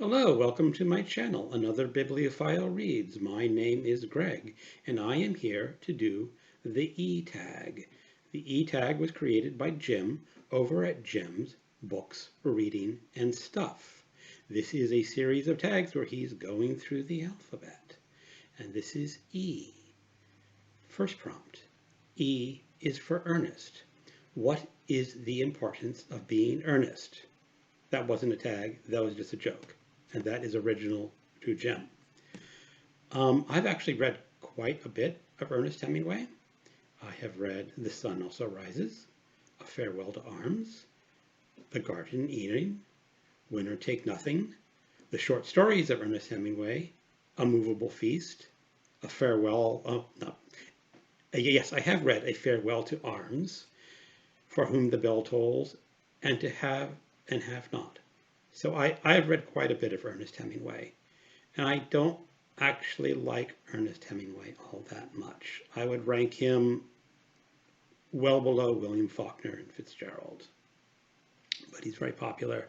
Hello, welcome to my channel, Another Bibliophile Reads. My name is Greg, and I am here to do the E-Tag. The E-Tag was created by Jim over at Jim's Books, Reading, and Stuff. This is a series of tags where he's going through the alphabet. And this is E. First prompt. E is for Ernest. What is the importance of being earnest? That wasn't a tag, that was just a joke. And that is original to Jim. I've actually read quite a bit of Ernest Hemingway. I have read The Sun Also Rises, A Farewell to Arms, The Garden Eden, Winner Take Nothing, the short stories of Ernest Hemingway, A Movable Feast, A Farewell, yes, I have read A Farewell to Arms, For Whom the Bell Tolls, and To Have and Have Not. So I've read quite a bit of Ernest Hemingway, and I don't actually like Ernest Hemingway all that much. I would rank him well below William Faulkner and Fitzgerald, but he's very popular.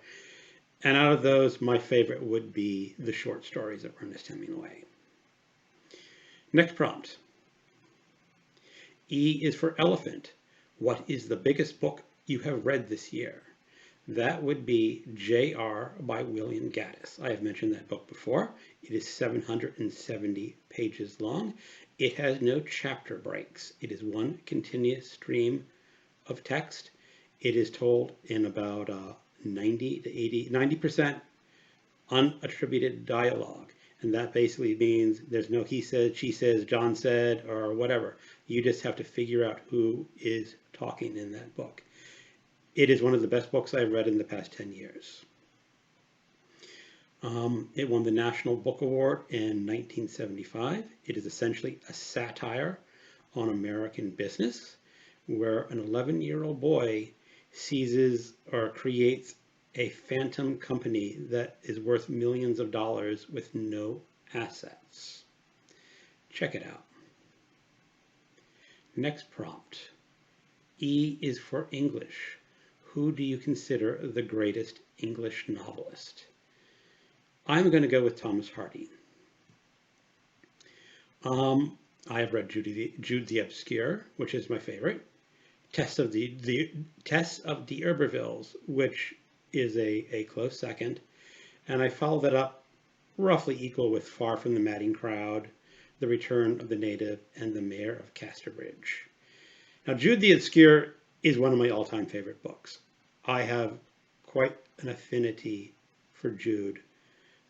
And out of those, my favorite would be the short stories of Ernest Hemingway. Next prompt. E is for elephant. What is the biggest book you have read this year? That would be J.R. by William Gaddis. I have mentioned that book before. It is 770 pages long. It has no chapter breaks. It is one continuous stream of text. It is told in about 90% unattributed dialogue. And that basically means there's no he said, she says, John said, or whatever. You just have to figure out who is talking in that book. It is one of the best books I've read in the past 10 years. It won the National Book Award in 1975. It is essentially a satire on American business, where an 11-year-old boy seizes or creates a phantom company that is worth millions of dollars with no assets. Check it out. Next prompt. E is for English. Who do you consider the greatest English novelist? I'm going to go with Thomas Hardy. I have read Jude the Obscure, which is my favorite. Tess of the D'Urbervilles, which is a close second. And I followed that up roughly equal with Far from the Madding Crowd, The Return of the Native, and The Mayor of Casterbridge. Now, Jude the Obscure is one of my all-time favorite books. I have quite an affinity for Jude,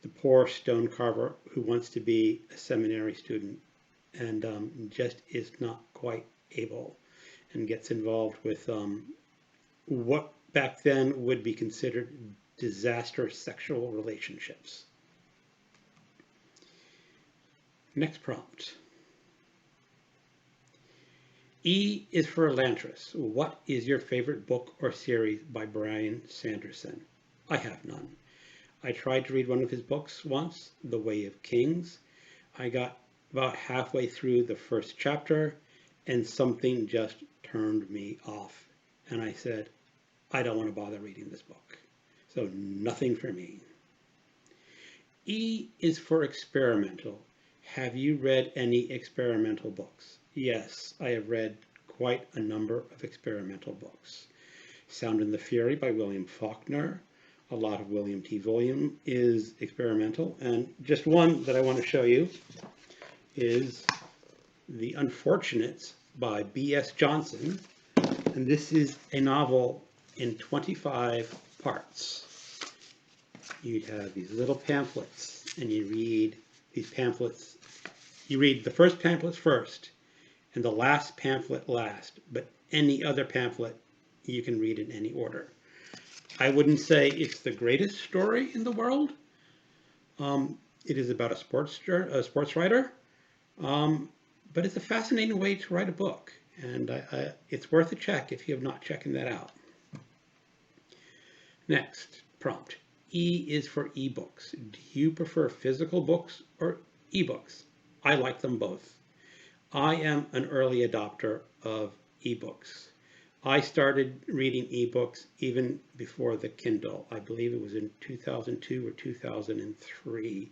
the poor stone carver who wants to be a seminary student and just is not quite able, and gets involved with what back then would be considered disastrous sexual relationships. Next prompt. E is for Elantris. What is your favorite book or series by Brandon Sanderson? I have none. I tried to read one of his books once, The Way of Kings. I got about halfway through the first chapter and something just turned me off. And I said, I don't want to bother reading this book. So nothing for me. E is for experimental. Have you read any experimental books? Yes, I have read quite a number of experimental books. Sound and the Fury by William Faulkner. A lot of William T. Volume is experimental. And just one that I want to show you is The Unfortunates by B.S. Johnson. And this is a novel in 25 parts. You have these little pamphlets, and you read these pamphlets. You read the first pamphlet first, and the last pamphlet last, but any other pamphlet you can read in any order. I wouldn't say it's the greatest story in the world. It is about a sports writer, but it's a fascinating way to write a book, and it's worth a check if you have not checked that out. Next prompt. E is for ebooks. Do you prefer physical books or ebooks? I like them both. I am an early adopter of ebooks. I started reading ebooks even before the Kindle. I believe it was in 2002 or 2003,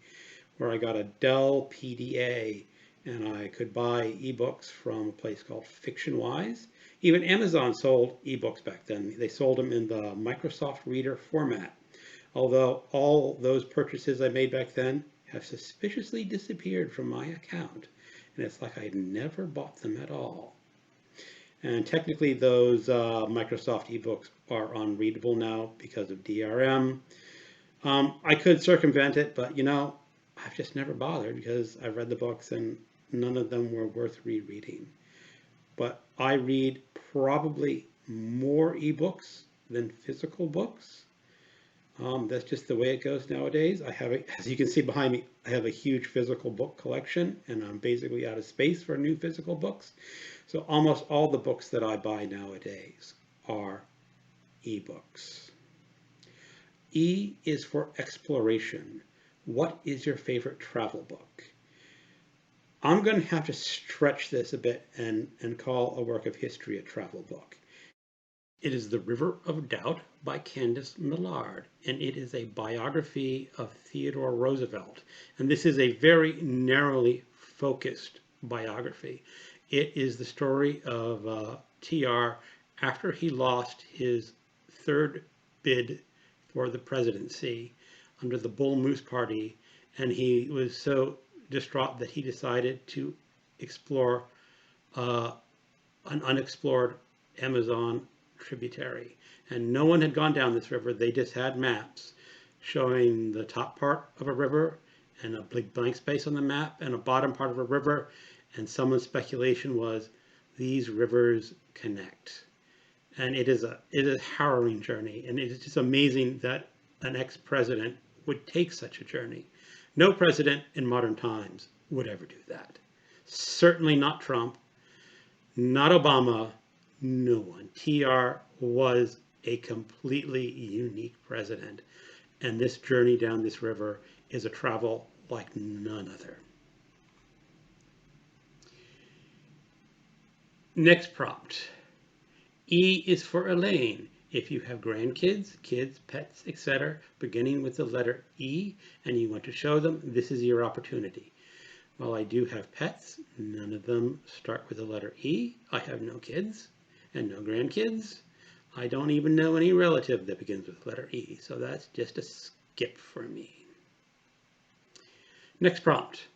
where I got a Dell PDA and I could buy ebooks from a place called FictionWise. Even Amazon sold ebooks back then. They sold them in the Microsoft Reader format. Although all those purchases I made back then have suspiciously disappeared from my account, and it's like I'd never bought them at all. And technically those Microsoft ebooks are unreadable now because of DRM. I could circumvent it, but I've just never bothered because I've read the books and none of them were worth rereading. But I read probably more ebooks than physical books. That's just the way it goes nowadays. As you can see behind me, I have a huge physical book collection, and I'm basically out of space for new physical books. So almost all the books that I buy nowadays are ebooks. E is for exploration. What is your favorite travel book? I'm going to have to stretch this a bit and call a work of history a travel book. It is The River of Doubt by Candace Millard, and it is a biography of Theodore Roosevelt. And this is a very narrowly focused biography. It is the story of TR after he lost his third bid for the presidency under the Bull Moose Party, and he was so distraught that he decided to explore an unexplored Amazon tributary. And no one had gone down this river. They just had maps showing the top part of a river and a big blank space on the map and a bottom part of a river. And someone's speculation was these rivers connect. And it is a harrowing journey. And it is just amazing that an ex-president would take such a journey. No president in modern times would ever do that. Certainly not Trump, not Obama, no one. TR was a completely unique president. And this journey down this river is a travel like none other. Next prompt. E is for Elene. If you have grandkids, kids, pets, etc., beginning with the letter E, and you want to show them, this is your opportunity. While I do have pets, none of them start with the letter E. I have no kids and no grandkids. I don't even know any relative that begins with the letter E, so that's just a skip for me. Next prompt.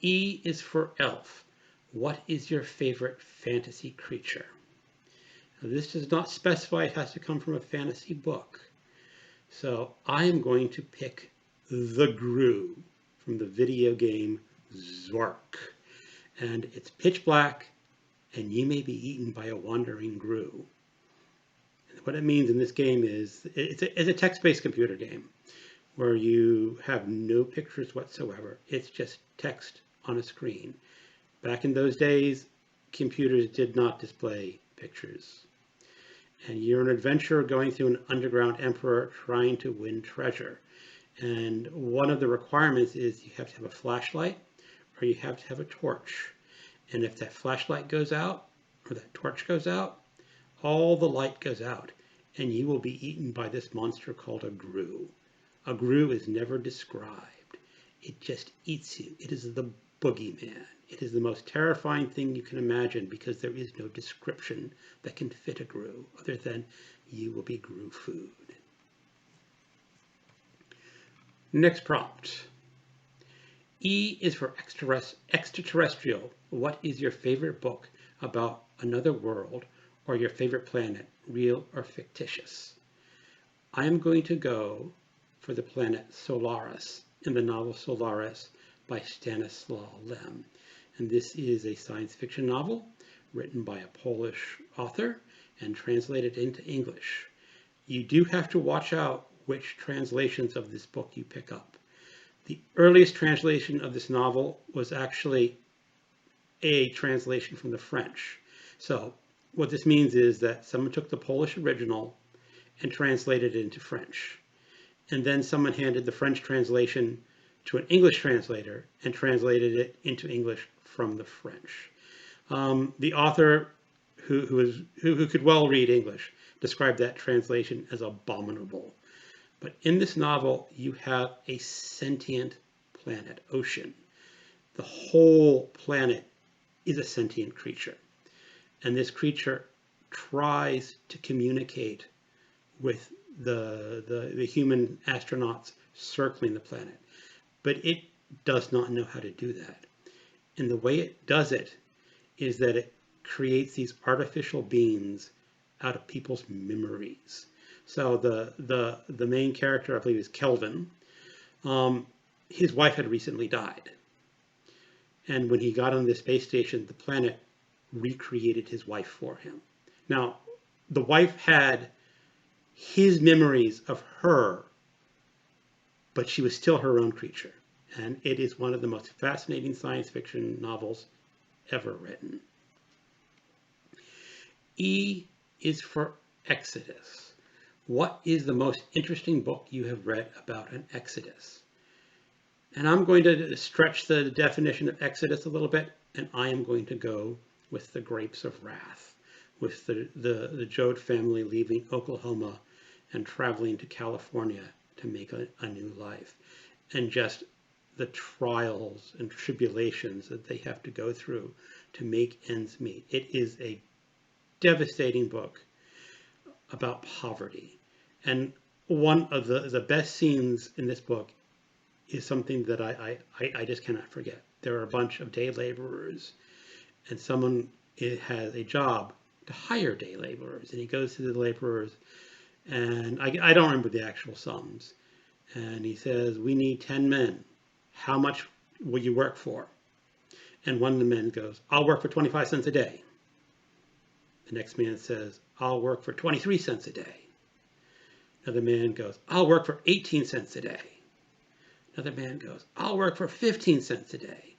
E is for elf. What is your favorite fantasy creature? Now, this does not specify it has to come from a fantasy book. So I am going to pick the Gru from the video game Zork. And it's pitch black, and you may be eaten by a wandering Gru. And what it means in this game is it's a text-based computer game where you have no pictures whatsoever. It's just text on a screen. Back in those days, computers did not display pictures. And you're an adventurer going through an underground emperor trying to win treasure. And one of the requirements is you have to have a flashlight or you have to have a torch. And if that flashlight goes out or that torch goes out, all the light goes out and you will be eaten by this monster called a Gru. A Gru is never described. It just eats you. It is the boogeyman. It is the most terrifying thing you can imagine because there is no description that can fit a Gru other than you will be Gru food. Next prompt. E is for extraterrestrial. What is your favorite book about another world or your favorite planet, real or fictitious? I am going to go for the planet Solaris in the novel Solaris by Stanislaw Lem. And this is a science fiction novel written by a Polish author and translated into English. You do have to watch out which translations of this book you pick up. The earliest translation of this novel was actually a translation from the French. So what this means is that someone took the Polish original and translated it into French. And then someone handed the French translation to an English translator and translated it into English from the French. The author who could well read English, described that translation as abominable. But in this novel, you have a sentient planet, ocean. The whole planet is a sentient creature. And this creature tries to communicate with the human astronauts circling the planet. But it does not know how to do that. And the way it does it is that it creates these artificial beings out of people's memories. So the main character, I believe, is Kelvin. His wife had recently died. And when he got on the space station, the planet recreated his wife for him. Now, the wife had his memories of her, but she was still her own creature. And it is one of the most fascinating science fiction novels ever written. E is for Exodus. What is the most interesting book you have read about an Exodus? And I'm going to stretch the definition of Exodus a little bit, and I am going to go with The Grapes of Wrath, with the Joad family leaving Oklahoma and traveling to California to make a new life, and just the trials and tribulations that they have to go through to make ends meet. It is a devastating book about poverty. And one of the best scenes in this book is something that I just cannot forget. There are a bunch of day laborers, and someone has a job to hire day laborers, and he goes to the laborers, and I don't remember the actual sums, and he says, "We need 10 men. How much will you work for?" And one of the men goes, "I'll work for 25 cents a day." The next man says, "I'll work for 23 cents a day." Another man goes, "I'll work for 18 cents a day." Another man goes, "I'll work for 15 cents a day."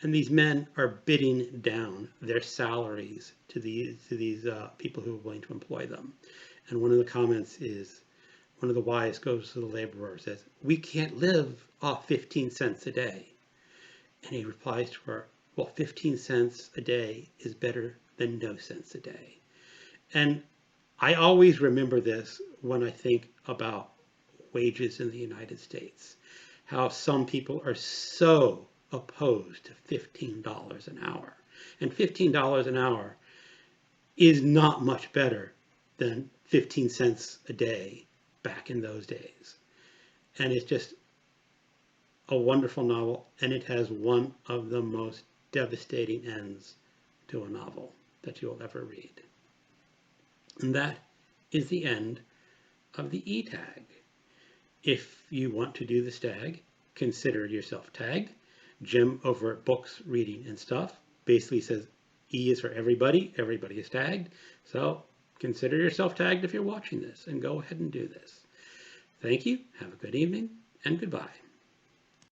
And these men are bidding down their salaries to these people who are willing to employ them. And one of the comments is, one of the wives goes to the laborer, says, "We can't live off 15 cents a day." And he replies to her, "Well, 15 cents a day is better than no cents a day." And I always remember this when I think about wages in the United States, how some people are so opposed to $15 an hour. And $15 an hour is not much better than 15 cents a day back in those days. And it's just a wonderful novel, and it has one of the most devastating ends to a novel that you'll ever read. And that is the end of the E-tag. If you want to do this tag, consider yourself tagged. Jim over at Books, Reading, and Stuff basically says E is for everybody. Everybody is tagged. So consider yourself tagged if you're watching this, and go ahead and do this. Thank you. Have a good evening, and goodbye.